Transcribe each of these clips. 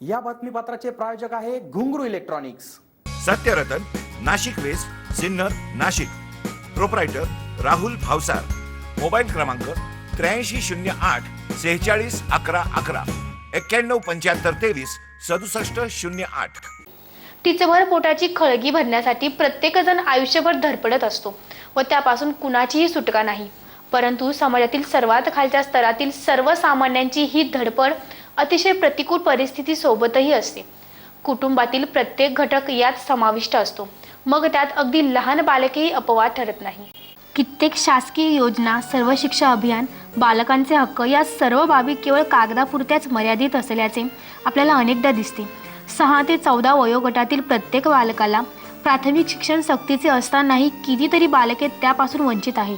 या बातमीपत्राचे प्रायोजक आहे Ghungroo electronics. Satyaratan, Nashik west, Sinnar, Nashik. Proprietor Rahul Bhavsar. Mobile क्रमांक 8308 46 11 11 91 75 23 67 08। टिचभर पोटाची खळगी भरण्यासाठी प्रत्येकजण आयुष्यभर धडपडत असतो व त्यापासून कुणाचीही सुटका नाही। परंतु समाजातील सर्वात खालच्या स्तरातील सर्वसामान्यांची ही धडपड अतिशय प्रतिकूल परिस्थिती सोबतही असते। कुटुंबातील प्रत्येक घटक यात समाविष्ट असतो, मग त्यात अगदी लहान बालकेही अपवाद ठरत नाही। कित्येक शासकीय योजना, सर्व शिक्षा अभियान, बालकांचे हक्क या सर्व बाबी केवळ कागदापुरत्याच मर्यादित असल्याचे आपल्याला अनेकदा दिसते। 6 ते 14 वयोगटातील प्रत्येक बालकाला प्राथमिक शिक्षण सक्तीचे असतानाही कितीतरी बालके त्यापासून वंचित आहे।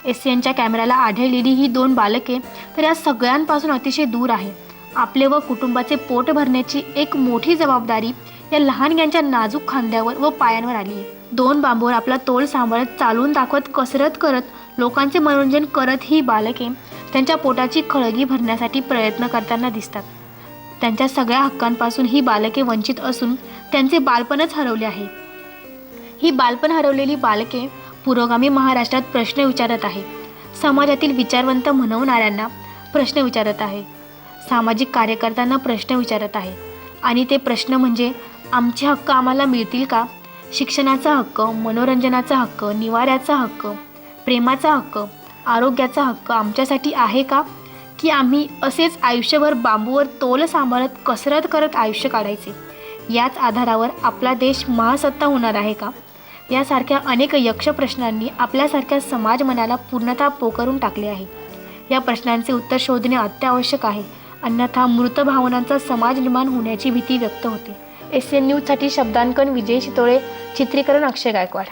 SCNच्या कॅमेऱ्याला आढळलेली ही 2 बालके तर या सगळ्यांपासून अतिशय दूर आहे। आपले व कुटुंबाचे पोट भरण्याची एक मोठी जबाबदारी या लहानग्यांच्या नाजूक खांद्यावर व पायांवर आली आहे। 2 बांबूवर आपला तोल सांभाळत, चालून दाखवत, कसरत करत, लोकांचे मनोरंजन करत ही बालके त्यांच्या पोटाची खळगी भरण्यासाठी प्रयत्न करताना दिसतात। त्यांच्या सगळ्या हक्कांपासून ही बालके वंचित असून त्यांचे बालपणच हरवले आहे। ही बालपण हरवलेली बालके पुरोगामी महाराष्ट्रात प्रश्न विचारत आहे, समाजातील विचारवंत म्हणवणाऱ्यांना प्रश्न विचारत आहे, सामाजिक कार्यकर्त्यांना प्रश्न विचारत आहे। आणि ते प्रश्न म्हणजे आमचे हक्क आम्हाला मिळतील का? शिक्षणाचा हक्क, मनोरंजनाचा हक्क, निवाऱ्याचा हक्क, प्रेमाचा हक्क, आरोग्याचा हक्क आमच्यासाठी आहे का? की आम्ही असेच आयुष्यभर बांबूवर तोल सांभाळत, कसरत करत आयुष्य काढायचे? याच आधारावर आपला देश महासत्ता होणार आहे का? यासारख्या अनेक यक्ष प्रश्नांनी आपल्यासारख्या समाज मनाला पूर्णतः पोखरून टाकले आहे। या प्रश्नांचे उत्तर शोधणे अत्यावश्यक आहे, अन्यथा मृत भावनांचा समाज निर्माण होण्याची भीती व्यक्त होते। SCN न्यूजसाठी शब्दांकन विजय शितोळे, चित्रीकरण अक्षय गायकवाड।